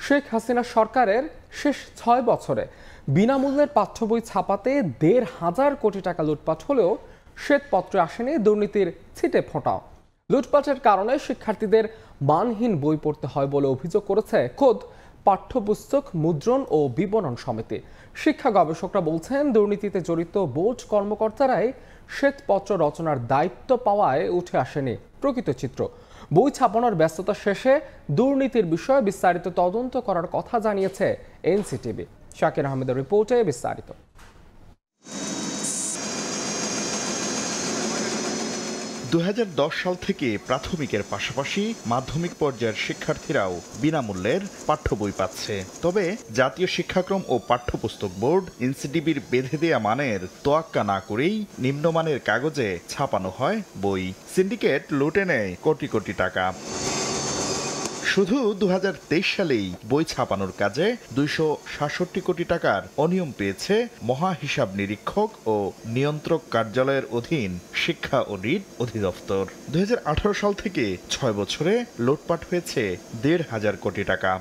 শেখ হাসিনা সরকারের শেষ ৬ বছরে বিনামূল্যের পাঠ্য বই ছাপাতে ১,৫০০ কোটি টাকা লুটপাট হলেও শ্বেতপত্রে আসেনি দুর্নীতির ছিটে ফোঁটাও। লুটপাটের কারণে শিক্ষার্থীদের মানহীন বই পড়তে হয় বলে অভিযোগ করেছে খোদ পাঠ্যপুস্তক মুদ্রণ ও বিপণন সমিতি। শিক্ষা গবেষকরা বলছেন, দুর্নীতিতে জড়িত বোর্ড কর্মকর্তারাই শ্বেতপত্র রচনার দায়িত্ব পাওয়ায় উঠে আসেনি প্রকৃত চিত্র। বই ছাপানোর ব্যস্ততা শেষে দুর্নীতির বিষয়ে বিস্তারিত তদন্ত করার কথা জানিয়েছে এনসিটিবি। শাকির আহমেদের রিপোর্টে বিস্তারিত। ২০১০ সাল থেকে প্রাথমিকের পাশাপাশি মাধ্যমিক পর্যায়ের শিক্ষার্থীরাও বিনামূল্যের পাঠ্য বই পাচ্ছে। তবে জাতীয় শিক্ষাক্রম ও পাঠ্যপুস্তক বোর্ড এনসিটিবির বেঁধে দেয়া মানের তোয়াক্কা না করেই নিম্নমানের কাগজে ছাপানো হয় বই। সিন্ডিকেট লুটে নেয় কোটি কোটি টাকা। শুধু ২০২৩ সালেই বই ছাপানোর কাজে ২৬৭ কোটি টাকার অনিয়ম পেয়েছে মহা হিসাব নিরীক্ষক ও নিয়ন্ত্রক কার্যালয়ের অধীন শিক্ষা ও ঋণ অধিদপ্তর। ২০১৮ সাল থেকে ৬ বছরে লুটপাট হয়েছে ১,৫০০ কোটি টাকা।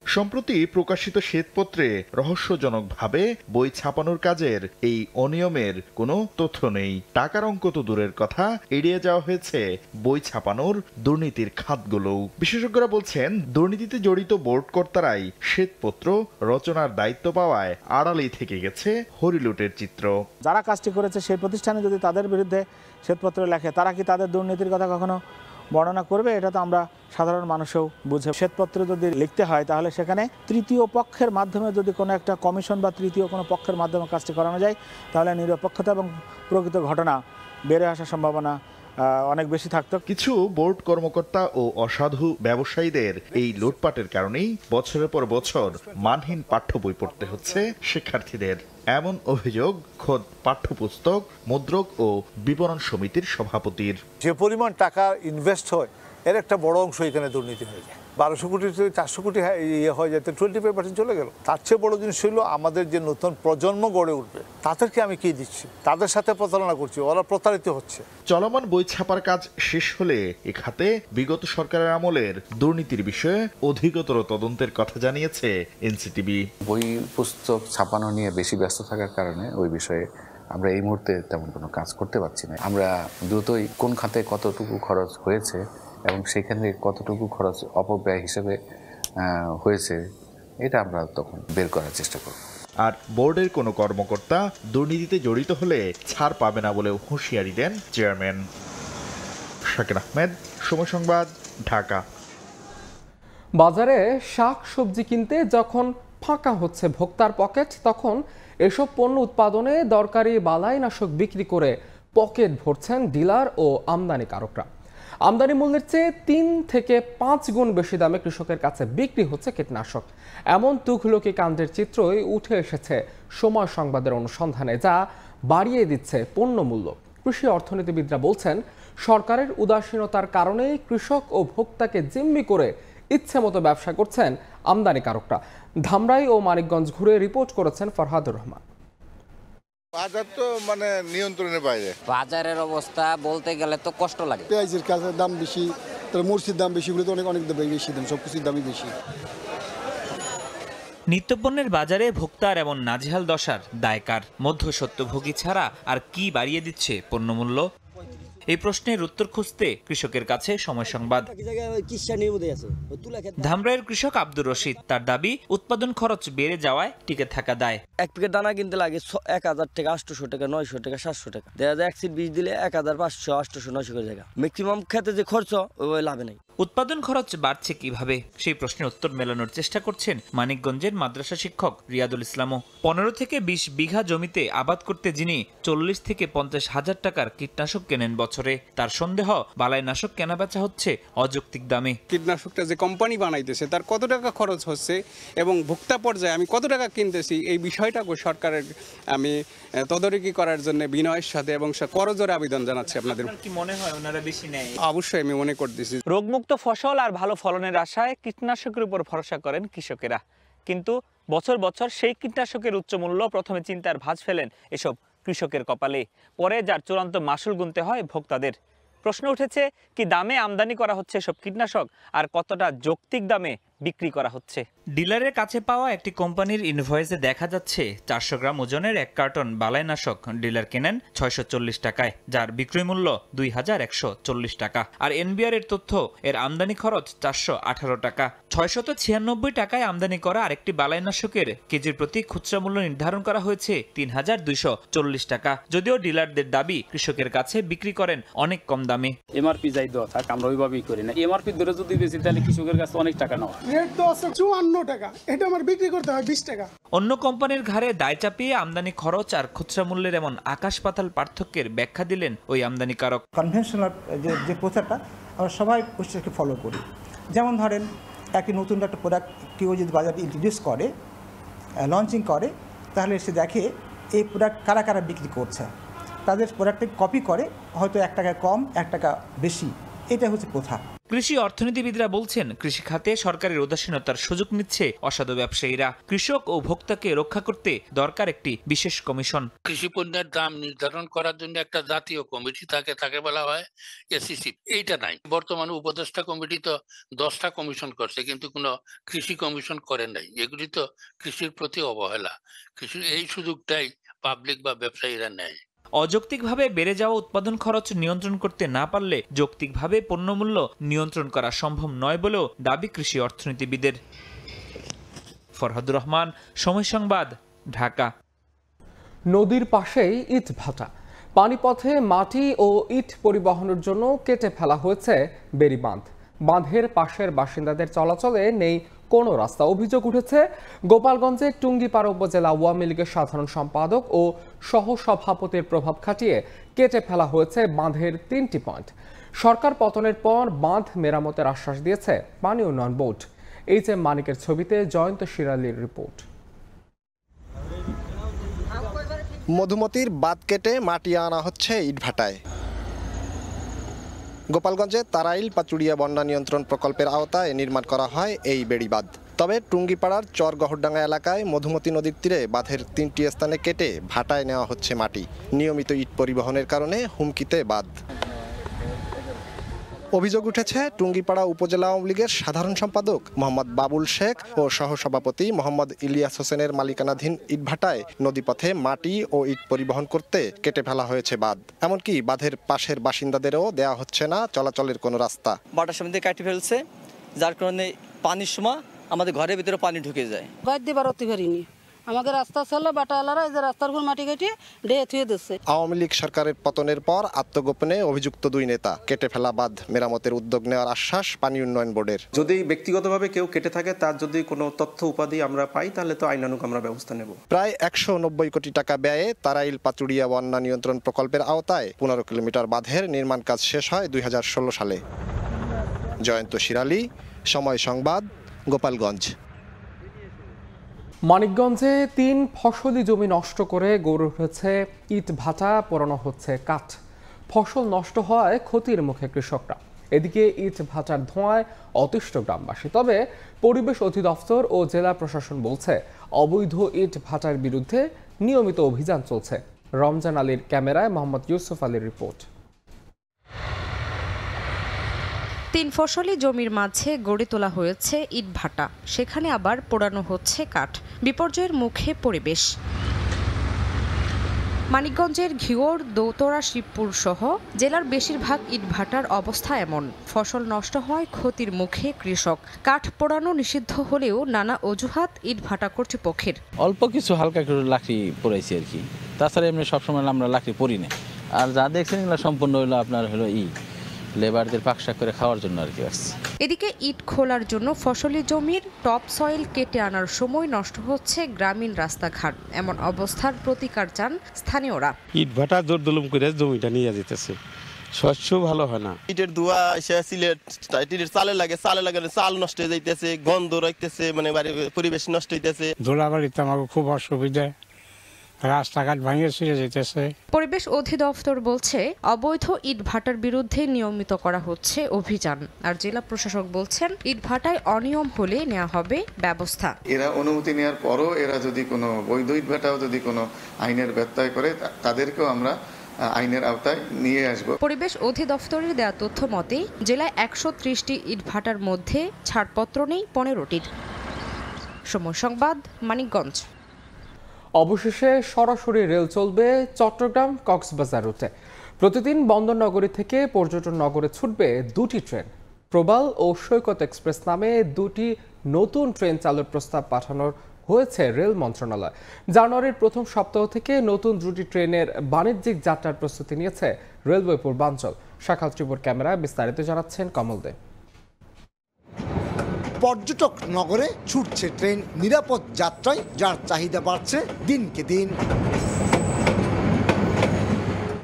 সম্প্রতি প্রকাশিত শ্বেতপত্রে রহস্যজনকভাবে বই ছাপানোর কাজের এই অনিয়মের কোনো তথ্য নেই। টাকার অঙ্ক তো দূরের কথা, এড়িয়ে যাওয়া হয়েছে বই ছাপানোর দুর্নীতির খাতগুলোও। বিশেষজ্ঞরা বলছেন, দুর্নীতিতে জড়িত বোর্ড কর্তারাই শ্বেতপত্র রচনার দায়িত্ব পাওয়ায় আড়ালেই থেকে গেছে হরিলুটের চিত্র। যারা কাজটি করেছে সেই প্রতিষ্ঠানে যদি তাদের বিরুদ্ধে শ্বেতপত্র লেখে, তারা কি তাদের দুর্নীতির কথা কখনো বর্ণনা করবে? এটা তো আমরা সাধারণ মানুষও বুঝে। শ্বেতপত্র যদি লিখতে হয় তাহলে সেখানে তৃতীয় পক্ষের মাধ্যমে যদি কোনো একটা কমিশন বা তৃতীয় কোনো পক্ষের মাধ্যমে কাজটি করানো যায়, তাহলে নিরপেক্ষতা এবং প্রকৃত ঘটনা বেড়ে আসার সম্ভাবনা অনেক বেশি থাকতো। কিছু বোর্ড কর্মকর্তা ও অসাধু ব্যবসায়ীদের এই লুটপাটের কারণেই বছরের পর বছর মানহীন পাঠ্য বই পড়তে হচ্ছে শিক্ষার্থীদের। এমন অভিযোগ খোদ পাঠ্যপুস্তক মুদ্রক ও বিপণন সমিতির সভাপতির। যে পরিমাণ টাকা ইনভেস্ট হয় এর একটা বড় অংশ এখানে দুর্নীতি হয়ে যায়। ১২০০ কোটি থেকে ৪০০ কোটি ইয়ে হয়ে যেতে 25% চলে গেল। তার চেয়ে বড় জিনিস হলো আমাদের যে নতুন প্রজন্ম গড়ে উঠবে তাদেরকে আমি কি দিচ্ছি? তাদের সাথে প্রতারণা করছি, ওরা প্রতারিত হচ্ছে। চলমান বই ছাপার কাজ শেষ হলে এ খাতে বিগত সরকারের আমলের দুর্নীতির বিষয়ে অধিকতর তদন্তের কথা জানিয়েছে এনসিটিবি। বই পুস্তক ছাপানো নিয়ে বেশি ব্যস্ত থাকার কারণে ওই বিষয়ে আমরা এই মুহূর্তে তেমন কোনো কাজ করতে পারছি না। আমরা দ্রুতই কোন খাতে কতটুকু খরচ হয়েছে এবং সেখানে কতটুকু খরচ অপব্যয় হিসেবে হয়েছে এটা আমরা তখন বের করার চেষ্টা করব। আর বোর্ডের কোনো কর্মকর্তা দুর্নীতিতে জড়িত হলে ছাড় পাবে না বলেও হুঁশিয়ারি দেন চেয়ারম্যান। শাকির আহমেদ, সময় সংবাদ, ঢাকা। বাজারে শাক সবজি কিনতে যখন ফাঁকা হচ্ছে ভোক্তার পকেট, তখন এসব পণ্য উৎপাদনে দরকারি বালাইনাশক বিক্রি করে পকেট ভরছেন ডিলার ও আমদানিকারকরা। আমদানি মূল্যের চেয়ে ৩ থেকে ৫ গুণ বেশি দামে কৃষকের কাছে বিক্রি হচ্ছে কীটনাশক। এমন তুঘলকি কাণ্ডের চিত্রই উঠে এসেছে সময় সংবাদের অনুসন্ধানে, যা বাড়িয়ে দিচ্ছে পণ্য মূল্য। কৃষি অর্থনীতিবিদরা বলছেন, সরকারের উদাসীনতার কারণেই কৃষক ও ভোক্তাকে জিম্মি করে ইচ্ছে মতো ব্যবসা করছেন আমদানিকারকরা। ধামরাই ও মানিকগঞ্জ ঘুরে রিপোর্ট করেছেন ফরহাদুর রহমান। বাজার তো নিয়ন্ত্রণের বাইরে। বাজারের অবস্থা বলতে গেলে তো কষ্ট লাগে। পেঁয়াজের কাঁচার দাম বেশি, তার মরিচের দাম বেশি, বলে তো অনেক বেশি দাম, সবকিছুর দামই বেশি। নিত্যপণ্যের বাজারে ভোক্তার এমন নাজেহাল দশার দায় কার? মধ্যস্বত্বভোগী ছাড়া আর কি বাড়িয়ে দিচ্ছে পণ্যমূল্য? এই প্রশ্নের উত্তর খুঁজতে কৃষকের কাছে সময় সংবাদ। ধামরাইয়ের কৃষক আব্দুর রশিদ, তার দাবি উৎপাদন খরচ বেড়ে যাওয়ায় টিকে থাকা দায়। এক প্যাকেট দানা কিনতে লাগে ১,০০০ টাকা, ৮০০ টাকা, ৯০০ টাকা, ৭০০ টাকা। দেখা যায় ১ সিট বীজ দিলে ১,৫০০, ৮০০, ৯০০ করে টাকা। ম্যাক্সিমাম খেতে যে খরচ ওই লাভে নেই। উৎপাদন খরচ বাড়ছে কিভাবে, সেই প্রশ্নের উত্তর মেলানোর চেষ্টা করছেন মানিকগঞ্জের মাদ্রাসা শিক্ষক রিয়াদুল ইসলামও। ১৫ থেকে ২০ বিঘা জমিতে আবাদ করতে যিনি ৪০ থেকে ৫০ হাজার টাকার কীটনাশক কেনেন বছরে, তার সন্দেহ বালাইনাশক কেনাবেচা হচ্ছে অযৌক্তিক দামে। কীটনাশকটা যে কোম্পানি বানাইতেছে তার কত টাকা খরচ হচ্ছে এবং ভোক্তা পর্যায়ে আমি কত টাকা কিনতেছি, এই বিষয়টা সরকারের আমি তদারকি করার জন্য বিনয়ের সাথে এবং করজোরে আবেদন জানাচ্ছি। আপনাদের কি মনে হয় ওনারা বেশি নেয়? অবশ্যই আমি মনে করতেছি। রোগমুক্ত ফসল আর ভালো ফলনের আশায় কীটনাশকের উপর ভরসা করেন কৃষকেরা, কিন্তু বছর বছর সেই কীটনাশকের উচ্চ মূল্য প্রথমে চিন্তার ভাঁজ ফেলেন এসব কৃষকের কপালে, পরে যার চূড়ান্ত মাসুল গুনতে হয় ভোক্তাদের। প্রশ্ন উঠেছে, কি দামে আমদানি করা হচ্ছে এসব কীটনাশক আর কতটা যৌক্তিক দামে বিক্রি করা হচ্ছে। ডিলারের কাছে পাওয়া একটি কোম্পানির ইনভয়েসে দেখা যাচ্ছে 400 গ্রাম ওজনের 1 কার্টন বালাইনাশক ডিলার কেনেন 640 টাকায়, যার বিক্রয় মূল্য 2140 টাকা। আর এনবিআর এর তথ্য এর আমদানি খরচ 418 টাকা। 696 টাকায় আমদানি করা আরেকটি বালাইনাশকের কেজির প্রতি খুচরা মূল্য নির্ধারণ করা হয়েছে 3240 টাকা। যদিও ডিলারদের দাবি কৃষকের কাছে বিক্রি করেন অনেক কম দামে। এমআরপি যাই দেওয়া থাক, আমরা ওইভাবেই করি না। এমআরপি ধরে যদি বেশি তাহলে কৃষকের কাছে অনেক টাকা নেওয়া। রেট তো আছে 54 টাকা, এটা আমার বিক্রি করতে হয় 20 টাকা। অন্য কোম্পানির ঘাড়ে দায় চাপিয়ে আমদানি খরচ আর খুচরা মূল্যের এমন আকাশ পাতাল পার্থক্যের ব্যাখ্যা দিলেন ওই আমদানিকারক। কনভেনশনাল যে প্রচারটা আমরা সবাই প্রসেসকে ফলো করি। যেমন ধরেন একটি নতুন একটা প্রোডাক্ট কেউ যদি বাজারে ইন্ট্রোডিউস করে, লঞ্চিং করে, তাহলে সে দেখে এই প্রোডাক্ট কারা কারা বিক্রি করছে, তাদের প্রোডাক্টে কপি করে, হয়তো 1 টাকা কম 1 টাকা বেশি, এটা হচ্ছে প্রথা। কৃষি অর্থনীতিবিদরা বলছেন কৃষি খাতে সরকারের উদাসীনতার সুযোগ নিচ্ছে অসাধু ব্যবসায়ীরা। কৃষক ও ভোক্তাকে রক্ষা করতে দরকার একটি বিশেষ কমিশন। কৃষি পণ্যের দাম নির্ধারণ করার জন্য একটা জাতীয় কমিটি থাকে, তাকে বলা হয় এসিসি। এইটা নাই। বর্তমানে উপদেষ্টা কমিটি তো 10টা কমিশন করছে, কিন্তু কোনো কৃষি কমিশন করে নাই। এগুলি তো কৃষির প্রতি অবহেলা। কৃষির এই সুযোগটাই পাবলিক বা ব্যবসায়ীরা নেয়। অযৌক্তিকভাবে বেড়ে যাওয়া উৎপাদন খরচ নিয়ন্ত্রণ করতে না পারলে যৌক্তিকভাবে পণ্যমূল্য নিয়ন্ত্রণ করা সম্ভব নয় বলেও দাবি কৃষি অর্থনীতিবিদের। ফরহাদুর রহমান, সময় সংবাদ, ঢাকা। নদীর পাশেই ইট ভাটা। পানিপথে মাটি ও ইট পরিবহনের জন্য কেটে ফেলা হয়েছে বেড়ি বাঁধ। বাঁধের পাশের বাসিন্দাদের চলাচলে নেই কোনো রাস্তা। অভিযোগ উঠেছে গোপালগঞ্জের টুঙ্গিপাড়া উপজেলা আওয়ামী লীগের সাধারণ সম্পাদক ও সহসভাপতির প্রভাব খাটিয়ে কেটে ফেলা হয়েছে বাঁধের 3টি পয়েন্ট। সরকার পতনের পর বাঁধ মেরামতের আশ্বাস দিয়েছে পানি উন্নয়ন বোর্ড। এইচ.এম. মানিকের ছবিতে জয়ন্ত শিরালির রিপোর্ট। মধুমতির বাঁধ কেটে মাটি আনা হচ্ছে ইটভাটায়। গোপালগঞ্জে তারাইল পাচুড়িয়া বন্যা নিয়ন্ত্রণ প্রকল্পের আওতায় নির্মাণ করা হয় এই বেড়িবাঁধ। তবে টুঙ্গিপাড়ার চর গহরডাঙ্গা এলাকায় মধুমতি নদীর তীরে বাঁধের 3টি স্থানে কেটে ভাটায় নেওয়া হচ্ছে মাটি। নিয়মিত ইট পরিবহনের কারণে হুমকিতে বাঁধ। অভিযোগ উঠেছে টুঙ্গিপাড়া উপজেলা আওয়ামী লীগের সাধারণ সম্পাদক মোহাম্মদ বাবুল শেখ ও সহসভাপতি মোহাম্মদ ইলিয়াস হোসেনের মালিকানাধীন ইটভাটায় নদীপথে মাটি ও ইট পরিবহন করতে কেটে ফেলা হয়েছে বাঁধ। এমনকি বাঁধের পাশের বাসিন্দাদেরও দেওয়া হচ্ছে না চলাচলের কোনো রাস্তা। বাটার সামনে দিয়ে কাটি ফেলছে, যার কারণে পানির সময় আমাদের ঘরের ভিতরে পানি ঢুকে যায়। বাইর দিয়ে বাড়তে পারিনি, আমাদের রাস্তা ছিল বাটাওয়ালারা এই যে রাস্তার উপর মাটি কেটে ঢেয়ে থুয়ে দিচ্ছে। আওয়ামী লীগ সরকারের পতনের পর আত্মগোপনে অভিযুক্ত 2 নেতা কেটে ফেলা বাঁধ মেরামতের উদ্যোগ নেওয়ার আশ্বাস পানি উন্নয়ন বোর্ডের। যদি ব্যক্তিগতভাবে কেউ কেটে থাকে, তার যদি কোনো তথ্য উপাধি আমরা পাই, তাহলে তো আইনানুগ আমরা ব্যবস্থা নেব। প্রায় 190 কোটি টাকা ব্যয়ে তারাইল পাচুড়িয়া বন্যা নিয়ন্ত্রণ প্রকল্পের আওতায় 15 কিলোমিটার বাঁধের নির্মাণ কাজ শেষ হয় 2016 সালে। জয়ন্ত শিরালি, সময় সংবাদ, গোপালগঞ্জ। মানিকগঞ্জে 3 ফসলি জমি নষ্ট করে গড়ে উঠেছে ইট ভাটা, পোড়ানো হচ্ছে কাঠ। ফসল নষ্ট হওয়ায় ক্ষতির মুখে কৃষকরা। এদিকে ইট ভাটার ধোঁয়ায় অতিষ্ঠ গ্রামবাসী। তবে পরিবেশ অধিদপ্তর ও জেলা প্রশাসন বলছে অবৈধ ইট ভাটার বিরুদ্ধে নিয়মিত অভিযান চলছে। রমজান আলীর ক্যামেরায় মোহাম্মদ ইউসুফ আলীর রিপোর্ট। 3 ফসলি জমির মাঝে গড়ে তোলা হয়েছে ইট ভাটা, সেখানে আবার পোড়ানো হচ্ছে কাঠ। বিপর্যয়ের মুখে পরিবেশ। মানিকগঞ্জের ঘিওর, দৌতরা, শিবপুর সহ জেলার বেশিরভাগ ইটভাটার অবস্থা এমন। ফসল নষ্ট হওয়ায় ক্ষতির মুখে কৃষক। কাঠ পোড়ানো নিষিদ্ধ হলেও নানা অজুহাত ইটভাটা কর্তৃপক্ষের। অল্প কিছু হালকা করে লাকড়ি পোড়াইছি আর কি, তাছাড়া এমনি সবসময় আমরা লাকড়ি পরি না। আর যা দেখছেন এগুলো সম্পূর্ণ হলো আপনার হলো লেবারদের পাকশাক করে খাওয়ার জন্য আর কি আসছে। এদিকে ইট খোলার জন্য ফসলি জমির টপ সয়েল কেটে আনার সময় নষ্ট হচ্ছে গ্রামীণ রাস্তাঘাট। এমন অবস্থার প্রতিকার চান স্থানীয়রা। ইট ভাটা জোর দুলুম করে জমিটা নিয়ে যেতেছে, শস্য ভালো হয় না। ইটের ধোঁয়া এসে সিলেট ইটের চালে লাগে চাল নষ্ট হয়ে যাইতেছে, গন্ধ রাখতেছে, মানে পরিবেশ নষ্ট হইতেছে। ধুলাবাড়িতে আমাকে খুব অসুবিধা, রাস্তাঘাট ভাঙিয়ে ছিঁড়ে যেতেছে। পরিবেশ অধিদপ্তর বলছে অবৈধ ইট ভাটার বিরুদ্ধে নিয়মিত করা হচ্ছে অভিযান। আর জেলা প্রশাসক বলছেন ইট ভাটায় অনিয়ম হলে নেওয়া হবে ব্যবস্থা। এরা অনুমতি নেওয়ার পরও এরা যদি কোনো বৈধ ইট ভাটাও যদি কোনো আইনের ব্যত্যয় করে, তাদেরকেও আমরা আইনের আওতায় নিয়ে আসব। পরিবেশ অধিদপ্তরের দেয়া তথ্য মতে জেলায় ১৩০টি ইটভাটার মধ্যে ছাড়পত্র নেই ১৫টির। সময় সংবাদ, মানিকগঞ্জ। অবশেষে সরাসরি রেল চলবে চট্টগ্রাম কক্সবাজার রুটে। প্রতিদিন বন্দরনগরী থেকে পর্যটন নগরে ছুটবে 2টি ট্রেন। প্রবাল ও সৈকত এক্সপ্রেস নামে 2টি নতুন ট্রেন চালুর প্রস্তাব পাঠানোর হয়েছে রেল মন্ত্রণালয়। জানুয়ারির প্রথম সপ্তাহ থেকে নতুন 2টি ট্রেনের বাণিজ্যিক যাত্রার প্রস্তুতি নিয়েছে রেলওয়ে পূর্বাঞ্চল। শাখাল ত্রিপুর ক্যামেরায় বিস্তারিত জানাচ্ছেন কমল দে। পর্যটক নগরে ছুটছে ট্রেন, নিরাপদ যাত্রায় যার চাহিদা বাড়ছে দিনকে দিন।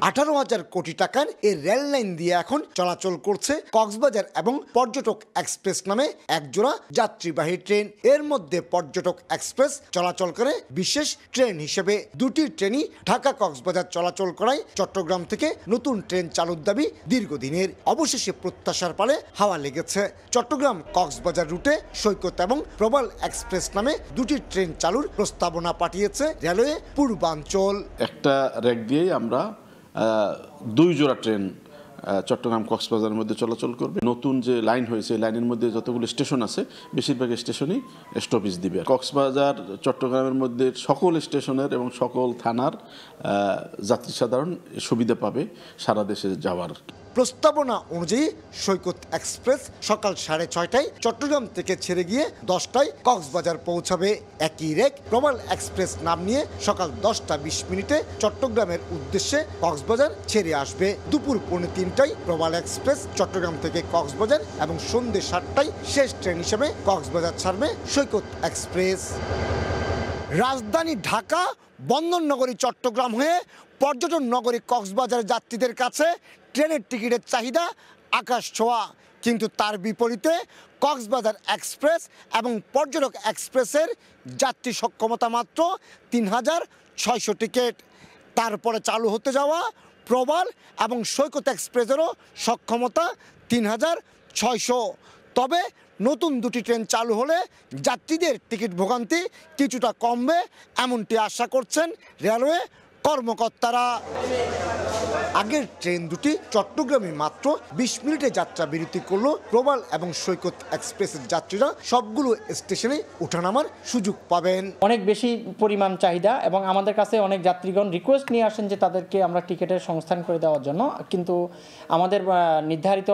18,000 কোটি টাকার এই রেল লাইন দিয়ে এখন চলাচল করছে কক্সবাজার এবং পর্যটক এক্সপ্রেস নামে একজোড়া যাত্রীবাহী ট্রেন। এর মধ্যে পর্যটক এক্সপ্রেস চলাচল করে বিশেষ ট্রেন হিসেবে। 2টি ট্রেনই ঢাকা কক্সবাজার চলাচল করায় চট্টগ্রাম থেকে নতুন ট্রেন চালুর দাবি দীর্ঘদিনের। অবশেষে প্রত্যাশার পালে হাওয়া লেগেছে। চট্টগ্রাম কক্সবাজার রুটে সৈকত এবং প্রবাল এক্সপ্রেস নামে 2টি ট্রেন চালুর প্রস্তাবনা পাঠিয়েছে রেলওয়ে পূর্বাঞ্চল। একটা রেক দিয়েই আমরা 2 জোড়া ট্রেন চট্টগ্রাম কক্সবাজারের মধ্যে চলাচল করবে। নতুন যে লাইন হয়েছে এই লাইনের মধ্যে যতগুলো স্টেশন আছে বেশিরভাগ স্টেশনই স্টপেজ দিবে। কক্সবাজার চট্টগ্রামের মধ্যে সকল স্টেশনের এবং সকল থানার যাত্রী সাধারণ সুবিধা পাবে সারা দেশে যাওয়ার। প্রস্তাবনা অনুযায়ী সৈকত এক্সপ্রেস সকাল 6:30টায় চট্টগ্রাম থেকে ছেড়ে গিয়ে 10টায় কক্সবাজার পৌঁছাবে। একই রেক প্রবাল এক্সপ্রেস নাম নিয়ে সকাল 10:20 চট্টগ্রামের উদ্দেশ্যে কক্সবাজার ছেড়ে আসবে। দুপুর 3:45টায় প্রবাল এক্সপ্রেস চট্টগ্রাম থেকে কক্সবাজার এবং সন্ধ্যে 7টায় শেষ ট্রেন হিসেবে কক্সবাজার ছাড়বে সৈকত এক্সপ্রেস। রাজধানী ঢাকা, বন্দরনগরী চট্টগ্রাম হয়ে পর্যটন নগরী কক্সবাজার যাত্রীদের কাছে ট্রেনের টিকিটের চাহিদা আকাশ ছোঁয়া। কিন্তু তার বিপরীতে কক্সবাজার এক্সপ্রেস এবং পর্যটক এক্সপ্রেসের যাত্রী সক্ষমতা মাত্র 3,600 টিকিট। তারপরে চালু হতে যাওয়া প্রবাল এবং সৈকত এক্সপ্রেসেরও সক্ষমতা 3,600। তবে নতুন 2টি ট্রেন চালু হলে যাত্রীদের টিকিট ভোগান্তি কিছুটা কমবে, এমনটি আশা করছেন রেলওয়ে কর্মকর্তারা। আগের ট্রেন 2টি চট্টগ্রামে মাত্র 20 মিনিটে যাত্রা বিরতি করলো প্রবাল এবং সৈকত এক্সপ্রেসের যাত্রীরা সবগুলো স্টেশনে ওঠানামার সুযোগ পাবেন। অনেক বেশি পরিমাণ চাহিদা এবং আমাদের কাছে অনেক যাত্রীগণ রিকোয়েস্ট নিয়ে আসেন যে তাদেরকে আমরা টিকিটের সংস্থান করে দেওয়ার জন্য, কিন্তু আমাদের নির্ধারিত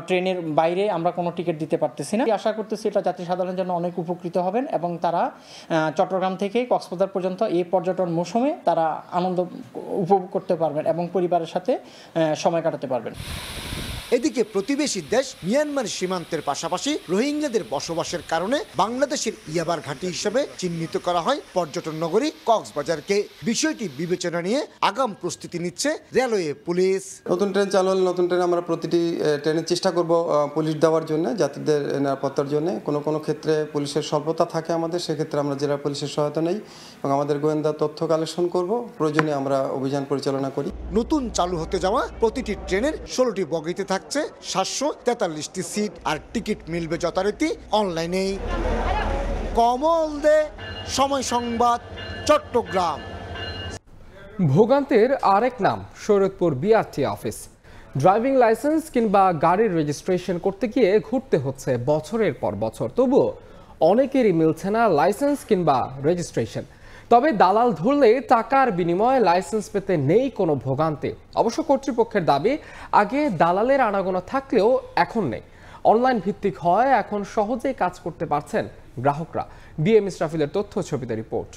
ট্রেনের বাইরে আমরা কোনো টিকিট দিতে পারতেছি না। আশা করতেছি এটা যাত্রী সাধারণের জন্য অনেক উপকৃত হবেন এবং তারা চট্টগ্রাম থেকে কক্সবাজার পর্যন্ত এই পর্যটন মৌসুমে তারা আনন্দ উপভোগ করতে পারবেন এবং পরিবারের সাথে সময় কাটাতে পারবেন। এদিকে প্রতিবেশী দেশ মিয়ানমার সীমান্তের পাশাপাশি রোহিঙ্গাদের বসবাসের কারণে বাংলাদেশের ইয়াবার ঘাঁটি হিসেবে চিহ্নিত করা হয় পর্যটন নগরী কক্সবাজারকে। বিষয়টি বিবেচনা নিয়ে আগাম প্রস্তুতি নিচ্ছে রেলওয়ে পুলিশ। নতুন ট্রেন চালু হলে নতুন ট্রেন আমরা প্রতিটি ট্রেনের চেষ্টা করব পুলিশ দেওয়ার জন্য, যাত্রীদের নিরাপত্তার জন্য। কোনো ক্ষেত্রে পুলিশের স্বল্পতা থাকে আমাদের, সেক্ষেত্রে আমরা জেলা পুলিশের সহায়তা নেই এবং আমাদের গোয়েন্দা তথ্য কালেকশন করব, প্রয়োজনে আমরা অভিযান পরিচালনা করি। নতুন চালু হতে যাওয়া প্রতিটি ট্রেনের 16টি বগিতে থাকছে 743টি সিট, আর টিকিট মিলবে যথারীতি অনলাইনেই। কমল দে, সময় সংবাদ, চট্টগ্রাম। ভোগান্তির আরেক নাম Shariatpur BRT office. Driving licence কিংবা গাড়ির রেজিস্ট্রেশন করতে গিয়ে ঘুরতে হচ্ছে বছরের পর বছর, তবুও অনেকেরই মিলছে না লাইসেন্স কিংবা রেজিস্ট্রেশন। তবে দালাল ধরলে টাকার বিনিময়ে লাইসেন্স পেতে নেই কোনো ভোগান্তি। অবশ্য কর্তৃপক্ষের দাবি আগে দালালের আনাগোনা থাকলেও এখন নেই। অনলাইন ভিত্তিক হয় এখন সহজেই কাজ করতে পারছেন গ্রাহকরা। বিএম ইসরাফিলের তথ্য ছবিতে রিপোর্ট।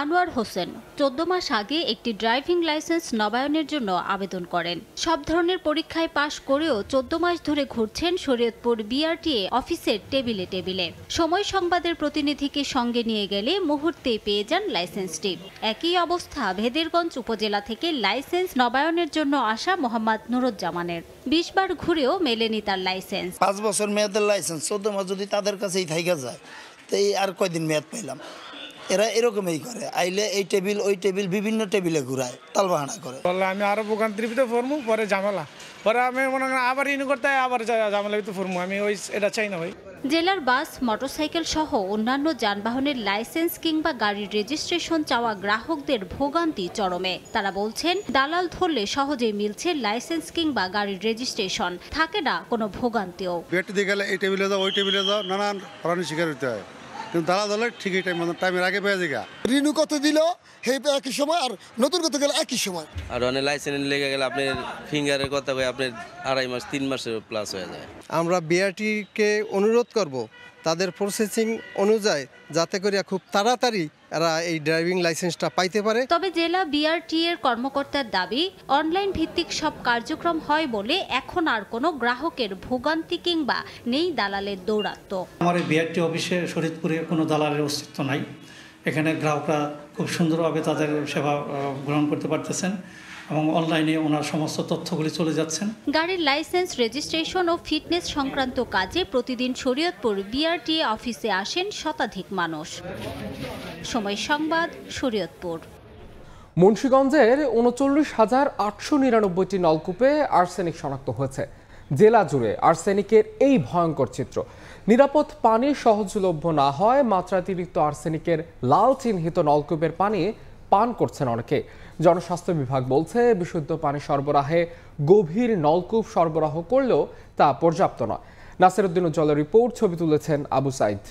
আনোয়ার হোসেন 14 মাস আগে একটি ড্রাইভিং লাইসেন্স নবায়নের জন্য আবেদন করেন। সব ধরনের পরীক্ষায় পাশ করেও 14 মাস ধরে ঘুরছেন শরীয়তপুর বিআরটিএ অফিসের টেবিলে টেবিলে। সময় সংবাদের প্রতিনিধিকে সঙ্গে নিয়ে গেলে মুহূর্তেই পেয়ে যান লাইসেন্সটি। একই অবস্থা ভেদেরগঞ্জ উপজেলা থেকে লাইসেন্স নবায়নের জন্য আসা মোহাম্মদ নুরুজ্জামানের। 20 বার ঘুরেও মেলেনি তার লাইসেন্স। 5 বছর মেয়াদের লাইসেন্স 14 মাস যদি তাদের কাছেই থাইকা যায় তো আর কয়দিন মেয়াদ পাইলাম। এরা এরকমই করে, আইলে এই টেবিল ওই টেবিল বিভিন্ন টেবিলে ঘুরায়, তালবাহানা করে। বললে আমি আরো ভোগান্তির ভিতরে ফরমু, পরে ঝামেলা, পরে আমি মনে করেন আবার ইন করতে আবার ঝামেলা ভিতরে ফরমু। আমি ওই এটা চাই না ভাই। জেলার বাস, মোটরসাইকেল সহ অন্যান্য যানবাহনের লাইসেন্স কিংবা গাড়ির রেজিস্ট্রেশন চাওয়া গ্রাহকদের ভোগান্তি চরমে। তারা বলছেন, দালাল ধরলে সহজেই মিলছে লাইসেন্স কিংবা গাড়ির রেজিস্ট্রেশন, থাকে না কোনো ভোগান্তিও। বিআরটি দিয়ে গেলে এই টেবিলে যাও, ওই টেবিলে যাও, নানান প্রাণী শিকার হতে হয়, কিন্তু দালাল ধরলে ঠিকই টাইমের আগে পেয়ে যায়। রিনিউ কত দিল একই সময়, আর নতুন কত গেলে একই সময়। আর অনেক লাইসেন্স লেগে গেলে আপনার ফিঙ্গারের কথা কয়ে আপনার 2.5 মাস 3 মাসের প্লাস হয়ে যায়। আমরা বিআরটিকে অনুরোধ করব তাদের প্রসেসিং অনুযায়ী যাতে করে খুব তাড়াতাড়ি এরা এই ড্রাইভিং লাইসেন্সটা পাইতে পারে। তবে জেলা বিআরটি এর কর্মকর্তার দাবি, অনলাইন ভিত্তিক সব কার্যক্রম হয় বলে এখন আর কোনো গ্রাহকের ভোগান্তি কিংবা নেই দালালের দৌরাত্ম্য। আমার এই বিআরটি অফিসে শরীয়তপুরে কোনো দালালের অস্তিত্ব নাই। এখানে গ্রাহকরা খুব সুন্দরভাবে তাদের সেবা গ্রহণ করতে পারতেছেন এবং অনলাইনে ওনার সমস্ত তথ্যগুলি চলে যাচ্ছেন। গাড়ির লাইসেন্স, রেজিস্ট্রেশন ও ফিটনেস সংক্রান্ত কাজে প্রতিদিন শরীয়তপুর বিআরটি অফিসে আসেন শতাধিক মানুষ। সময় সংবাদ, শরীয়তপুর। মুন্সিগঞ্জের 39,899টি নলকূপে আর্সেনিক শনাক্ত হয়েছে। জেলা জুড়ে আর্সেনিকের এই ভয়ঙ্কর চিত্র। নিরাপদ পানি সহজলভ্য না হয় মাত্রাতিরিক্ত আর্সেনিকের লাল চিহ্নিত নলকূপের পানি পান করছেন অনেকে। জনস্বাস্থ্য বিভাগ বলছে, বিশুদ্ধ পানি সরবরাহে গভীর নলকূপ সরবরাহ করলেও তা পর্যাপ্ত নয়। নাসির উদ্দিন উজ্জ্বলের রিপোর্ট, ছবি তুলেছেন আবু সাইদ।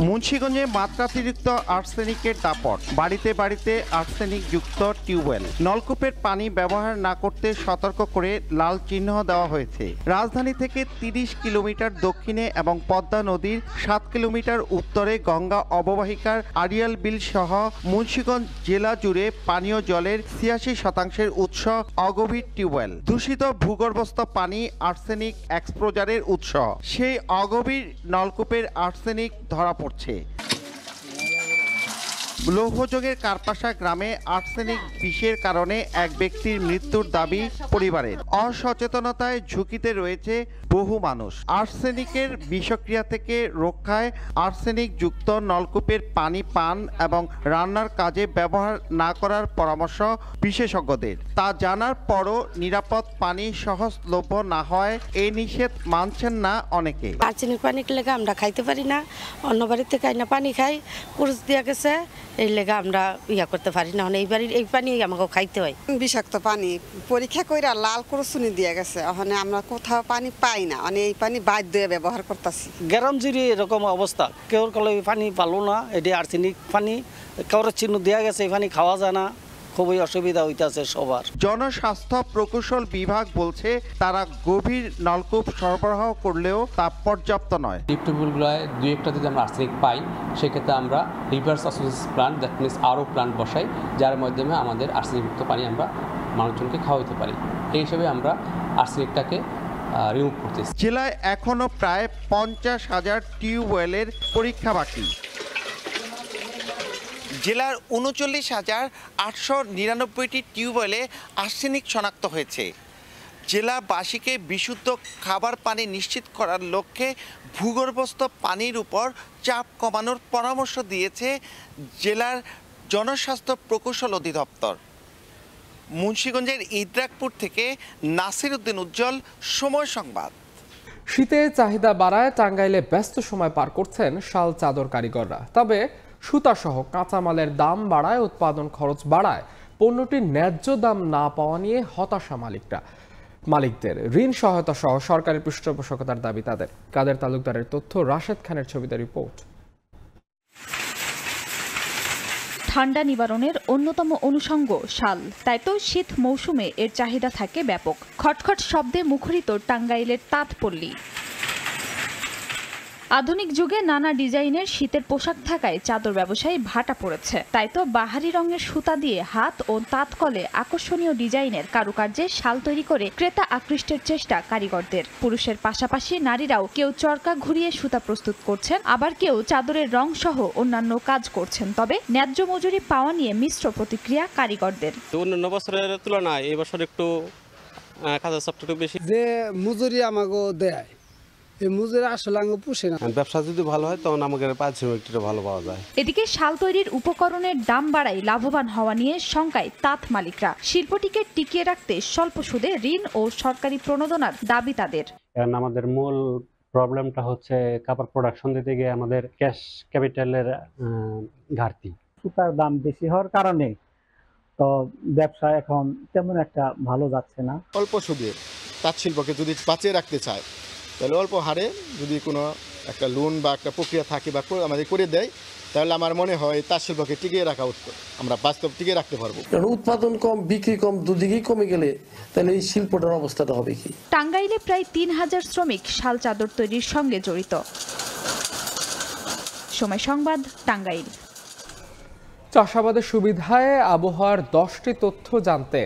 মুন্সিগঞ্জে মাত্রাতিরিক্ত আর্সেনিকের দাপট, বাড়িতে বাড়িতে আর্সেনিক যুক্ত টিউবওয়েল। নলকূপের পানি ব্যবহার না করতে সতর্ক করে লাল চিহ্ন দেওয়া হয়েছে। রাজধানী থেকে 30 কিলোমিটার দক্ষিণে এবং পদ্মা নদীর 7 কিলোমিটার উত্তরে গঙ্গা অববাহিকার আড়িয়াল বিল সহ মুন্সিগঞ্জ জেলা জুড়ে পানীয় জলের 86% উৎস অগভীর টিউবওয়েল। দূষিত ভূগর্ভস্থ পানি আর্সেনিক এক্সপোজারের উৎস। সেই অগভীর নলকূপের আর্সেনিক ধরা পড়ছে। লৌহজংয়ের কারপাশা গ্রামে আর্সেনিক বিষের কারণে এক ব্যক্তির মৃত্যুর দাবি পরিবারের। অসচেতনতায় ঝুঁকিতে রয়েছে বহু মানুষ। আর্সেনিকের বিষক্রিয়া থেকে রক্ষায় আর্সেনিক যুক্ত নলকূপের পানি পান এবং রান্নার কাজে ব্যবহার না করার পরামর্শ বিশেষজ্ঞদের। তা জানার পরও নিরাপদ পানি সহজলভ্য না হয় এই নিষেধ মানছেন না অনেকে। আর্সেনিক পানি লেগে আমরা খাইতে পারি না, অন্য বাড়ির থেকে আইনা পানি খাই, কুরুচ দিয়া গেছে, এই লেগে আমরা করতে পারি না। এই বাড়ির এই পানি আমাকে খাইতে হয়। বিষাক্ত পানি পরীক্ষা করে লাল কুরুচুনি দিয়ে গেছে, ওখানে আমরা কোথাও পানি পাই না, এই পানি বাদ দিয়ে ব্যবহার করতেছি। গ্রাম জুড়ে এরকম অবস্থা, কেউ কলে পানি পালো না, এটি আর্সেনিক পানি, কারোর চিহ্ন দেওয়া গেছে, এই পানি খাওয়া যায় না, খুবই অসুবিধা হইতেছে সবার। জনস্বাস্থ্য প্রকৌশল বিভাগ বলছে, তারা গভীর নলকূপ সরবরাহ করলেও তা পর্যাপ্ত নয়। টিউবওয়েলগুলোয় 2-1টা যদি আমরা আর্সেনিক পাই, সেক্ষেত্রে আমরা reverse osmosis plant, that means আরও প্ল্যান্ট বসাই, যার মাধ্যমে আমাদের আর্সেনিকযুক্ত পানি আমরা মানুষজনকে খাওয়াইতে পারি। এই হিসেবে আমরা আর্সেনিকটাকে রিমুভ করতেছি। জেলায় এখনো প্রায় 50,000 টিউবওয়েলের পরীক্ষা বাকি। জেলার 39,899টি টিউবওয়েলে আর্সেনিক শনাক্ত হয়েছে। জেলাবাসীকে বিশুদ্ধ খাবার পানি নিশ্চিত করার লক্ষ্যে ভূগর্ভস্থ পানির উপর চাপ কমানোর পরামর্শ দিয়েছে জেলার জনস্বাস্থ্য প্রকৌশল অধিদপ্তর। মুন্সিগঞ্জের ইদ্রাকপুর থেকে নাসির উদ্দিন উজ্জ্বল, সময় সংবাদ। শীতে চাহিদা বাড়ায় টাঙ্গাইলে ব্যস্ত সময় পার করছেন শাল চাদর কারিগররা। তবে সুতাসহ কাঁচামালের দাম বাড়ায়, উৎপাদন খরচ বাড়ায়, পণ্যটির ন্যায্য দাম না পাওয়া নিয়ে হতাশা মালিকদের। ঋণ সহায়তা সহ সরকারি পৃষ্ঠপোষকতার দাবি তাদের। কাদের তালুকদারের তথ্য, রাশেদ খানের ছবিতে রিপোর্ট। ঠান্ডা নিবারণের অন্যতম অনুষঙ্গ শাল, তাই তো শীত মৌসুমে এর চাহিদা থাকে ব্যাপক। খটখট শব্দে মুখরিত টাঙ্গাইলের তাঁতপল্লী। আধুনিক যুগে নানা ডিজাইনের শীতের পোশাক থাকায় চাদর ব্যবসায়ী ভাটা পড়েছে। তাই তো বাহারি রঙের সুতা দিয়ে হাত ও তাঁতকলে আকর্ষণীয় ডিজাইনের কারুকার্যে শাল তৈরি করে ক্রেতা আকৃষ্টের চেষ্টা কারিগরদের। পুরুষের পাশাপাশি নারীরাও কেউ চরকা ঘুরিয়ে সুতা প্রস্তুত করছেন, আবার কেউ চাদরের রং সহ অন্যান্য কাজ করছেন। তবে ন্যায্য মজুরি পাওয়া নিয়ে মিশ্র প্রতিক্রিয়া কারিগরদের। অন্যান্য বছরের তুলনায় এই বছর একটু কাজের চাপটা একটু বেশি। যে মজুরি আমাকে দেয় এই মুজের আসলে আঙ্গ পুষে না। ব্যবসা যদি ভালো হয় তখন আমাদের পারিশ্রমিকটা ভালো পাওয়া যায়। এদিকে শাল তৈরির উপকরণের দাম বাড়ায় লাভবান হওয়া নিয়ে শঙ্কায় তাঁত মালিকরা। শিল্পটিকে টিকিয়ে রাখতে স্বল্প সুদে ঋণ ও সরকারি প্রণোদনার দাবি তাদের। কারণ আমাদের মূল প্রবলেমটা হচ্ছে কাপড় প্রোডাকশন দিতে গিয়ে আমাদের ক্যাশ ক্যাপিটালের ঘাটতি। সুতার দাম বেশি হওয়ার কারণে তো ব্যবসা এখন তেমন একটা ভালো যাচ্ছে না। অল্প সুদে তাঁত শিল্পকে যদি বাঁচিয়ে রাখতে চায় তাহলে অল্প হারে যদি কোনো একটা লোন বা একটা প্রক্রিয়া থাকে বা আমাদের করে দেয় তাহলে আমার মনে হয় তাঁত শিল্পকে টিকিয়ে রাখা উত্তর, আমরা বাস্তব টিকিয়ে রাখতে পারবো। উৎপাদন কম, বিক্রি কম, দুদিকেই কমে গেলে তাহলে এই শিল্পটার অবস্থাটা হবে কি? টাঙ্গাইলে প্রায় 3000 শ্রমিক শাল চাদর তৈরির সঙ্গে জড়িত। সময় সংবাদ, টাঙ্গাইল। চাষাবাদের সুবিধায় আবহাওয়ার 10টি তথ্য জানতে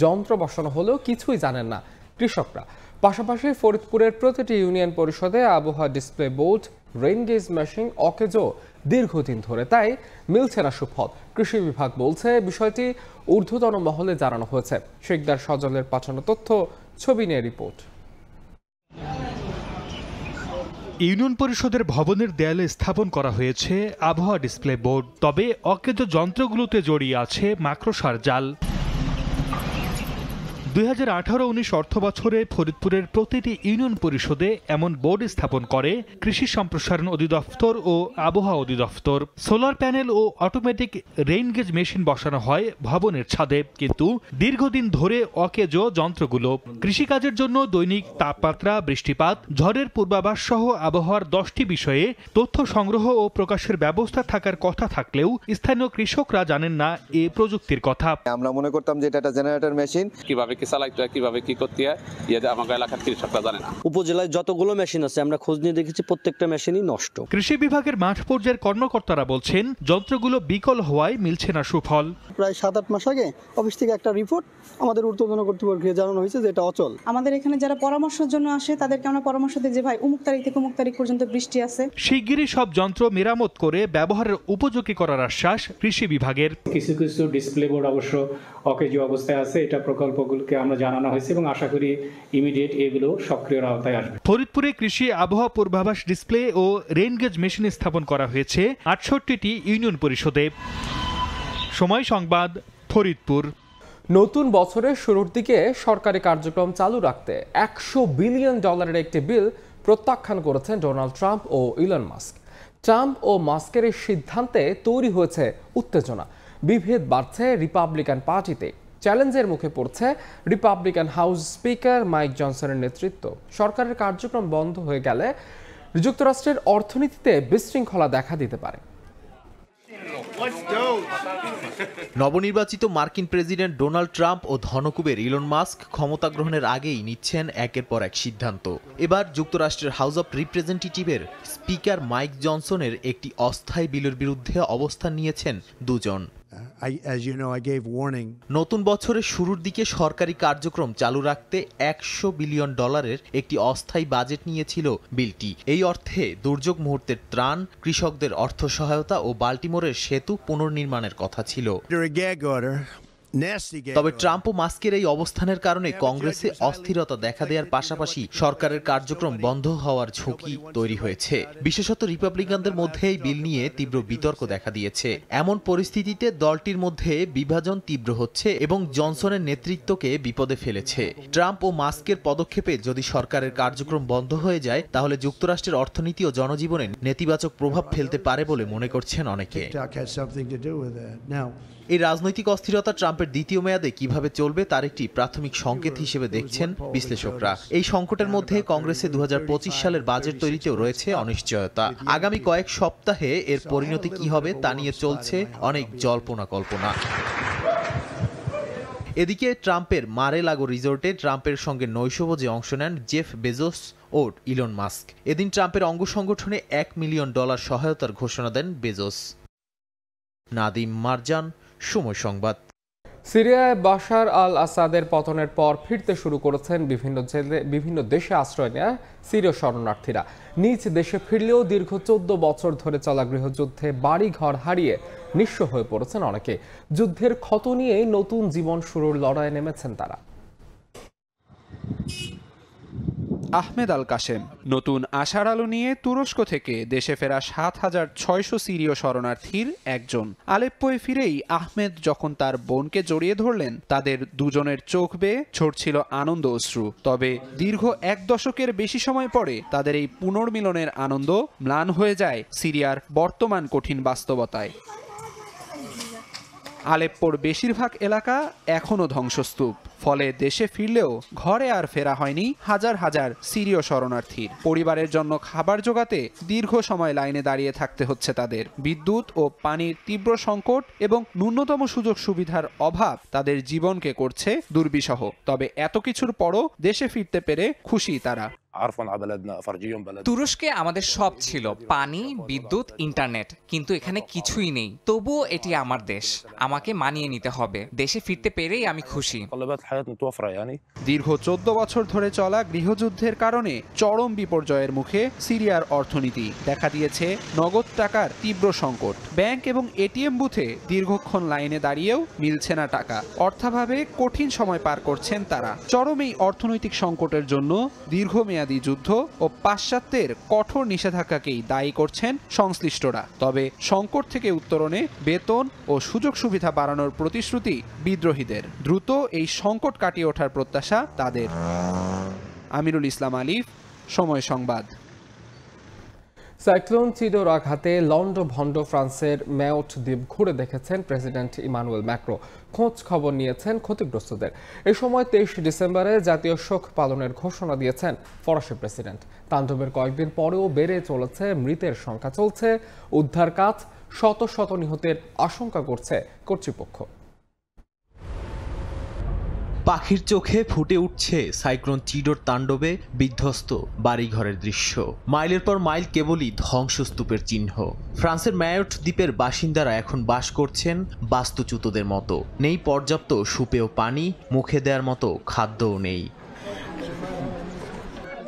যন্ত্র বসানো হলেও কিছুই জানেন না কৃষকরা। পাশাপাশি ফরিদপুরের প্রতিটি ইউনিয়ন পরিষদে আবহাওয়া display board, rain gauge machine অকেজো দীর্ঘদিন ধরে, তাই মিলছে না সুফল। কৃষি বিভাগ বলছে বিষয়টি ঊর্ধ্বতন মহলে জানানো হয়েছে। শেখদার সজলের পাঠানো তথ্য, ছবি নিয়ে রিপোর্ট। ইউনিয়ন পরিষদের ভবনের দেয়ালে স্থাপন করা হয়েছে আবহাওয়া ডিসপ্লে বোর্ড, তবে অকেজো যন্ত্রগুলোতে জড়িয়ে আছে মাকড়সার জাল। 2018-19 অর্থ বছরে ফরিদপুরের প্রতিটি ইউনিয়ন পরিষদে এমন বোর্ড স্থাপন করে কৃষি সম্প্রসারণ অধিদপ্তর ও আবহাওয়া অধিদপ্তর। সোলার প্যানেল ও অটোমেটিক রেইন গেজ মেশিন বসানো হয় ভবনের ছাদে, কিন্তু দীর্ঘদিন ধরে অকেজো যন্ত্রগুলো। কৃষিকাজের জন্য দৈনিক তাপমাত্রা, বৃষ্টিপাত, ঝড়ের পূর্বাভাস সহ আবহাওয়ার 10টি বিষয়ে তথ্য সংগ্রহ ও প্রকাশের ব্যবস্থা থাকার কথা থাকলেও স্থানীয় কৃষকরা জানেন না এ প্রযুক্তির কথা। আমরা মনে করতাম যে এটা একটা জেনারেটর মেশিন, কিভাবে কি চালাইতে হয়, কিভাবে কি করতে হয়, আমাদের এলাকার কৃষকরা জানে না। উপজেলায় যতগুলো মেশিন আছে আমরা খোঁজ নিয়ে দেখেছি প্রত্যেকটা মেশিনই নষ্ট। কৃষি বিভাগের মাঠ পর্যায়ের কর্মকর্তারা বলছেন যন্ত্রগুলো বিকল হওয়ায় মিলছে না সুফল। প্রায় 7-8 মাস আগে অফিস থেকে একটা রিপোর্ট আমাদের ঊর্ধ্বতন কর্তৃপক্ষকে জানানো হয়েছে যে এটা অচল। আমাদের এখানে যারা পরামর্শের জন্য আসে তাদেরকে আমরা পরামর্শ দিই যে ভাই অমুক তারিখ থেকে অমুক তারিখ পর্যন্ত বৃষ্টি আছে। শিগগিরই সব যন্ত্র মেরামত করে ব্যবহারের উপযোগী করার আশ্বাস কৃষি বিভাগের। কিছু কিছু ডিসপ্লে বোর্ড অবশ্য অকেজো অবস্থায় আছে, এটা প্রকল্পগুলোকে আমরা জানানো হয়েছে এবং আশা করি ইমিডিয়েট এগুলো সক্রিয় আওতায় আসবে। ফরিদপুরে কৃষি আবহাওয়া পূর্বাভাস ডিসপ্লে ও রেইন গেজ মেশিন স্থাপন করা হয়েছে 68টি ইউনিয়ন পরিষদে। সময় সংবাদ, ফরিদপুর। নতুন বছরের শুরুর দিকে সরকারি কার্যক্রম চালু রাখতে $100 বিলিয়ন একটি বিল প্রত্যাখ্যান করেছেন ডোনাল্ড ট্রাম্প ও ইলন মাস্ক। ট্রাম্প ও মাস্কের এই সিদ্ধান্তে তৈরি হয়েছে উত্তেজনা। বিভেদ বাড়ছে রিপাবলিকান পার্টিতে। চ্যালেঞ্জের মুখে পড়ছে রিপাবলিকান হাউস স্পিকার মাইক জনসনের নেতৃত্ব। সরকারের কার্যক্রম বন্ধ হয়ে গেলে যুক্তরাষ্ট্রের অর্থনীতিতে বিশৃঙ্খলা দেখা দিতে পারে। নবনির্বাচিত মার্কিন প্রেসিডেন্ট ডোনাল্ড ট্রাম্প ও ধনকুবের ইলন মাস্ক ক্ষমতা গ্রহণের আগেই নিচ্ছেন একের পর এক সিদ্ধান্ত। এবার যুক্তরাষ্ট্রের হাউস অব রিপ্রেজেন্টেটিভের স্পিকার মাইক জনসনের একটি অস্থায়ী বিলের বিরুদ্ধে অবস্থান নিয়েছেন দুজন। নতুন বছরের শুরুর দিকে সরকারি কার্যক্রম চালু রাখতে $100 বিলিয়ন একটি অস্থায়ী বাজেট নিয়েছিল বিলটি। এই অর্থে দুর্যোগ মুহূর্তের ত্রাণ, কৃষকদের অর্থ সহায়তা ও বাল্টিমোরের সেতু পুনর্নির্মাণের কথা ছিল। তবে ট্রাম্প ও মাস্কের এই অবস্থানের কারণে কংগ্রেসে অস্থিরতা দেখা দেওয়ার পাশাপাশি সরকারের কার্যক্রম বন্ধ হওয়ার ঝুঁকি তৈরি হয়েছে। বিশেষত রিপাবলিকানদের মধ্যে এই বিল নিয়ে তীব্র বিতর্ক দেখা দিয়েছে। এমন পরিস্থিতিতে দলটির মধ্যে বিভাজন তীব্র হচ্ছে এবং জনসনের নেতৃত্বকে বিপদে ফেলেছে। ট্রাম্প ও মাস্কের পদক্ষেপে যদি সরকারের কার্যক্রম বন্ধ হয়ে যায় তাহলে যুক্তরাষ্ট্রের অর্থনীতি ও জনজীবনে নেতিবাচক প্রভাব ফেলতে পারে বলে মনে করছেন অনেকে। এই রাজনৈতিক অস্থিরতা ট্রাম্পের দ্বিতীয় মেয়াদে কিভাবে চলবে তার একটি প্রাথমিক সংকেত হিসেবে দেখছেন বিশ্লেষকরা। এই সংকটের মধ্যে কংগ্রেসে 2025 সালের বাজেট তৈরিতেও রয়েছে অনিশ্চয়তা। আগামী কয়েক সপ্তাহে এর পরিণতি কি হবে তা নিয়ে চলছে অনেক জল্পনা কল্পনা। এদিকে ট্রাম্পের মারে লাগো রিসোর্টে ট্রাম্পের সঙ্গে নৈশভোজে অংশ নেন জেফ বেজোস ও ইলন মাস্ক। এদিন ট্রাম্পের অঙ্গ সংগঠনে $1 মিলিয়ন সহায়তার ঘোষণা দেন বেজোস। নাদিম মারজান, সময় সংবাদ। সিরিয়ায় বাশার আল আসাদের পতনের পর ফিরতে শুরু করেছেন বিভিন্ন দেশে আশ্রয় নেয়া সিরীয় শরণার্থীরা। নিজ দেশে ফিরলেও দীর্ঘ 14 বছর ধরে চলা গৃহযুদ্ধে বাড়ি ঘর হারিয়ে নিঃস্ব হয়ে পড়েছেন অনেকে। যুদ্ধের ক্ষত নিয়েই নতুন জীবন শুরুর লড়াইয়ে নেমেছেন তারা। আহমেদ আল কাশেম। নতুন আশার আলো নিয়ে তুরস্ক থেকে দেশে ফেরা ৭,৬০০ সিরীয় শরণার্থীর একজন। আলেপ্পোয় ফিরেই আহমেদ যখন তার বোনকে জড়িয়ে ধরলেন, তাদের দুজনের চোখ বেয়ে ঝরছিল আনন্দ অশ্রু। তবে দীর্ঘ ১ দশকের বেশি সময় পরে তাদের এই পুনর্মিলনের আনন্দ ম্লান হয়ে যায় সিরিয়ার বর্তমান কঠিন বাস্তবতায়। আলেপ্পোর বেশিরভাগ এলাকা এখনও ধ্বংসস্তূপ। ফলে দেশে ফিরলেও ঘরে আর ফেরা হয়নি হাজার হাজার সিরীয় শরণার্থীর। পরিবারের জন্য খাবার জোগাতে দীর্ঘ সময় লাইনে দাঁড়িয়ে থাকতে হচ্ছে তাদের। বিদ্যুৎ ও পানির তীব্র সংকট এবং ন্যূনতম সুযোগ সুবিধার অভাব তাদের জীবনকে করছে দুর্বিষহ। তবে এত কিছুর পরও দেশে ফিরতে পেরে খুশি তারা। তুরস্কে আমাদের সব ছিল, পানি, বিদ্যুৎ, ইন্টারনেট, কিন্তু এখানে কিছুই নেই। তবুও এটি আমার দেশ, আমাকে মানিয়ে নিতে হবে। দেশে ফিরতে পেরেই আমি খুশি। দীর্ঘ ১৪ বছর ধরে চলা গৃহযুদ্ধের কারণে চরম বিপর্যয়ের মুখে সিরিয়ার অর্থনীতি। দেখা দিয়েছে নগদ টাকার তীব্র সংকট। ব্যাংক এবং এটিএম বুথে দীর্ঘক্ষণ লাইনে দাঁড়িয়েও মিলছে না টাকা। অর্থাভাবে কঠিন সময় পার করছেন তারা। চরম এই অর্থনৈতিক সংকটের জন্য দীর্ঘমেয়াদী যুদ্ধ ও পাশ্চাত্যের কঠোর নিষেধাজ্ঞাকেই দায়ী করছেন সংশ্লিষ্টরা। তবে সংকট থেকে উত্তরণে বেতন ও সুযোগ সুবিধা বাড়ানোর প্রতিশ্রুতি বিদ্রোহীদের। দ্রুত এই সংকট কাটিয়ে ওঠার প্রত্যাশা তাদের। আমিরুল ইসলাম আলিফ, সময় সংবাদ। সাইক্লোন চিডোর আঘাতে লন্ডভন্ড ফ্রান্সের মেয়ট দ্বীপ ঘুরে দেখেছেন প্রেসিডেন্ট ইমানুয়েল ম্যাক্রো। খোঁজ খবর নিয়েছেন ক্ষতিগ্রস্তদের। এ সময় ২৩ ডিসেম্বরে জাতীয় শোক পালনের ঘোষণা দিয়েছেন ফরাসি প্রেসিডেন্ট। তাণ্ডবের কয়েকদিন পরেও বেড়ে চলেছে মৃতের সংখ্যা। চলছে উদ্ধার কাজ, শত শত নিহতের আশঙ্কা করছে কর্তৃপক্ষ। পাখির চোখে ফুটে উঠছে সাইক্লোন চিডোর তাণ্ডবে বিধ্বস্ত বাড়িঘরের দৃশ্য। মাইলের পর মাইল কেবলই ধ্বংসস্তূপের চিহ্ন। ফ্রান্সের ম্যায়োট দ্বীপের বাসিন্দারা এখন বাস করছেন বাস্তুচ্যুতদের মতো। নেই পর্যাপ্ত সুপেয় পানি, মুখে দেওয়ার মতো খাদ্যও নেই।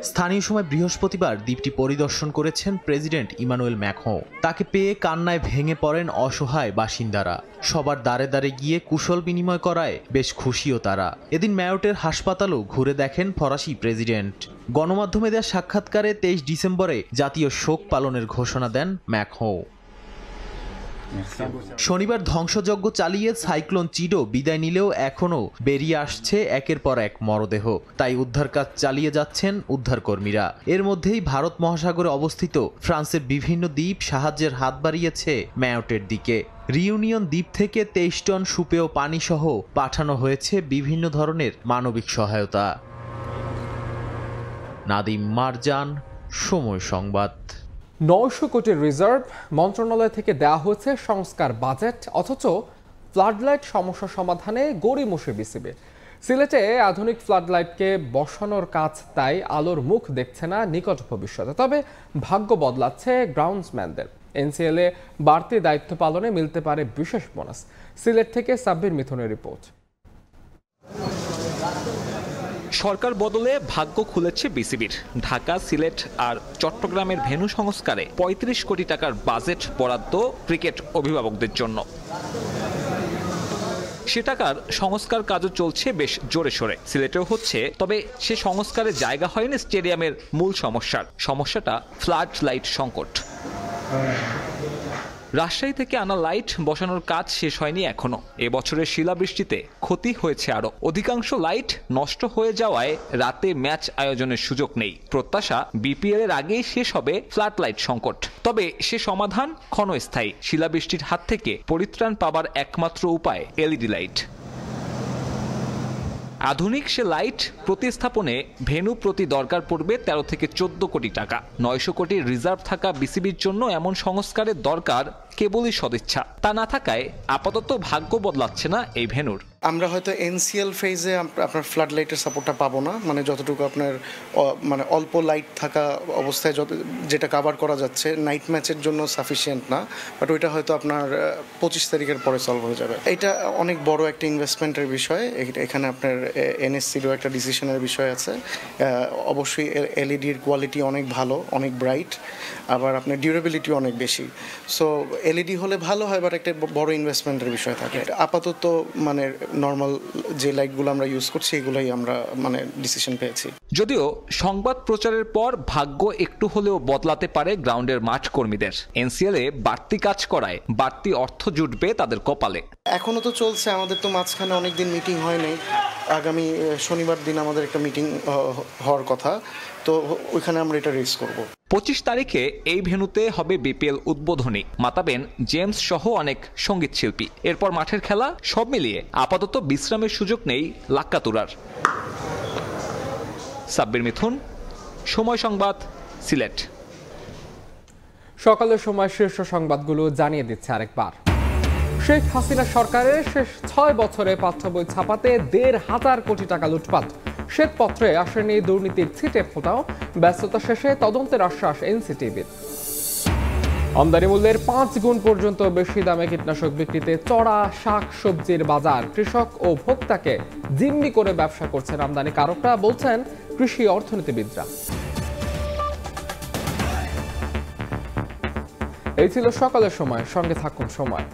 স্থানীয় সময় বৃহস্পতিবার দ্বীপটি পরিদর্শন করেছেন প্রেসিডেন্ট ইমানুয়েল ম্যাক্রো। তাকে পেয়ে কান্নায় ভেঙে পড়েন অসহায় বাসিন্দারা। সবার দ্বারে দ্বারে গিয়ে কুশল বিনিময় করায় বেশ খুশিও তারা। এদিন ম্যায়োটের হাসপাতালও ঘুরে দেখেন ফরাসি প্রেসিডেন্ট। গণমাধ্যমে দেওয়া সাক্ষাৎকারে ২৩ ডিসেম্বরে জাতীয় শোক পালনের ঘোষণা দেন ম্যাক্রো। শনিবার ধ্বংসযজ্ঞ চালিয়ে সাইক্লোন চিডো বিদায় নিলেও এখনও বেরিয়ে আসছে একের পর এক মরদেহ। তাই উদ্ধার কাজ চালিয়ে যাচ্ছেন উদ্ধারকর্মীরা। এর মধ্যেই ভারত মহাসাগরে অবস্থিত ফ্রান্সের বিভিন্ন দ্বীপ সাহায্যের হাত বাড়িয়েছে ম্যায়োটের দিকে। রিউনিয়ন দ্বীপ থেকে ২৩ টন সুপেয় পানি সহ পাঠানো হয়েছে বিভিন্ন ধরনের মানবিক সহায়তা। নাদিম মারজান, সময় সংবাদ। ৯০০ কোটির রিজার্ভ মন্ত্রণালয় থেকে দেওয়া হয়েছে সংস্কার বাজেট, অথচ ফ্লাডলাইট সমস্যা সমাধানে গড়িমসে বিসিবি। সিলেটে আধুনিক ফ্লাডলাইটকে বসানোর কাজ তাই আলোর মুখ দেখছে না নিকট ভবিষ্যতে। তবে ভাগ্য বদলাচ্ছে গ্রাউন্ডসম্যানদের। এনসিএল-এ বাড়তি দায়িত্ব পালনে মিলতে পারে বিশেষ বোনাস। সিলেট থেকে সাব্বির মিথুনের রিপোর্ট। সরকার বদলে ভাগ্য খুলেছে বিসিবির। ঢাকা, সিলেট আর চট্টগ্রামের ভেন্যু সংস্কারে ৩৫ কোটি টাকার বাজেট বরাদ্দ ক্রিকেট অভিভাবকদের জন্য। সে টাকার সংস্কার কাজও চলছে বেশ জোরে সোরে। সিলেটেও হচ্ছে, তবে সে সংস্কারে জায়গা হয়নি স্টেডিয়ামের মূল সমস্যাটা ফ্লাড লাইট সংকট। রাজশাহী থেকে আনা লাইট বসানোর কাজ শেষ হয়নি এখনো। এবছরের শিলাবৃষ্টিতে ক্ষতি হয়েছে আরো। অধিকাংশ লাইট নষ্ট হয়ে যাওয়ায় রাতে ম্যাচ আয়োজনের সুযোগ নেই। প্রত্যাশা বিপিএল এর আগেই শেষ হবে ফ্ল্যাট লাইট সংকট। তবে সে সমাধান ক্ষণস্থায়ী। শিলাবৃষ্টির হাত থেকে পরিত্রাণ পাবার একমাত্র উপায় এলইডি লাইট। আধুনিক সে লাইট প্রতিস্থাপনে ভেন্যু প্রতি দরকার পড়বে ১৩ থেকে ১৪ কোটি টাকা। ৯০০ কোটি রিজার্ভ থাকা বিসিবির জন্য এমন সংস্কারের দরকার কেবলই সদিচ্ছা। তা না থাকায় আপাতত ভাগ্য বদলাচ্ছে না এই ভেন্যুর। আমরা হয়তো এনসিএল ফেজে আপনার ফ্লাড লাইটের সাপোর্টটা পাবো না, মানে যতটুকু আপনার মানে অল্প লাইট থাকা অবস্থায় যেটা কাভার করা যাচ্ছে নাইট ম্যাচের জন্য সাফিসিয়েন্ট না, বাট ওইটা হয়তো আপনার ২৫ তারিখের পরে সলভ হয়ে যাবে। এটা অনেক বড় একটা ইনভেস্টমেন্টের বিষয়। এখানে আপনার এনএসসিরও একটা ডিসিশনের বিষয় আছে। অবশ্যই এলইডির কোয়ালিটি অনেক ভালো, অনেক ব্রাইট, আবার আপনার ডিউরেবিলিটি অনেক বেশি। সো এলইডি হলে ভালো হয়, বাট একটা বড় ইনভেস্টমেন্টের বিষয় থাকে। আপাতত মানে নর্মাল যে লাইটগুলো আমরা ইউজ করছি এগুলোই আমরা মানে ডিসিশন পেয়েছি। যদিও সংবাদ প্রচারের পর ভাগ্য একটু হলেও বদলাতে পারে গ্রাউন্ডের মাঠ কর্মীদের। এনসিএল-এ বাড়তি কাজ করায় বাড়তি অর্থ জুটবে তাদের কপালে। এখনো তো চলছে, আমাদের তো মাঝখানে অনেকদিন মিটিং হয় নাই। আগামী শনিবার দিন আমাদের একটা মিটিং হওয়ার কথা, তো ওইখানে আমরা এটা রেজ করব। 25 তারিখে এই ভেন্যুতে হবে বিপিএল উদ্বোধনী। মাতাবেন জেমস সহ অনেক সঙ্গীত শিল্পী। এরপর মাঠের খেলা, সব মিলিয়ে আপাতত বিশ্রামের সুযোগ নেই লাক্কাতুরার। সাব্বির মিথুন, সময় সংবাদ, সিলেট। সকালের সময় শীর্ষ সংবাদগুলো জানিয়ে দিচ্ছে আরেকবার। শেখ হাসিনা সরকারের শেষ 6 বছরে পাঠ্য বই ছাপাতে 1,500 কোটি টাকা লুটপাট। শ্বেতপত্রে আসেনি দুর্নীতির ছিটে ফোটাও, ব্যস্ততা শেষে তদন্তের আশ্বাস এনসিটিভির। আমদানি মূল্যের 5 গুণ পর্যন্ত বেশি দামে কীটনাশক বিক্রিতে চড়া শাক সবজির বাজার। কৃষক ও ভোক্তাকে জিম্মি করে ব্যবসা করছেন আমদানিকারকরা, বলছেন কৃষি অর্থনীতিবিদরা। এই ছিল সকালের সময়, সঙ্গে থাকুন সময়।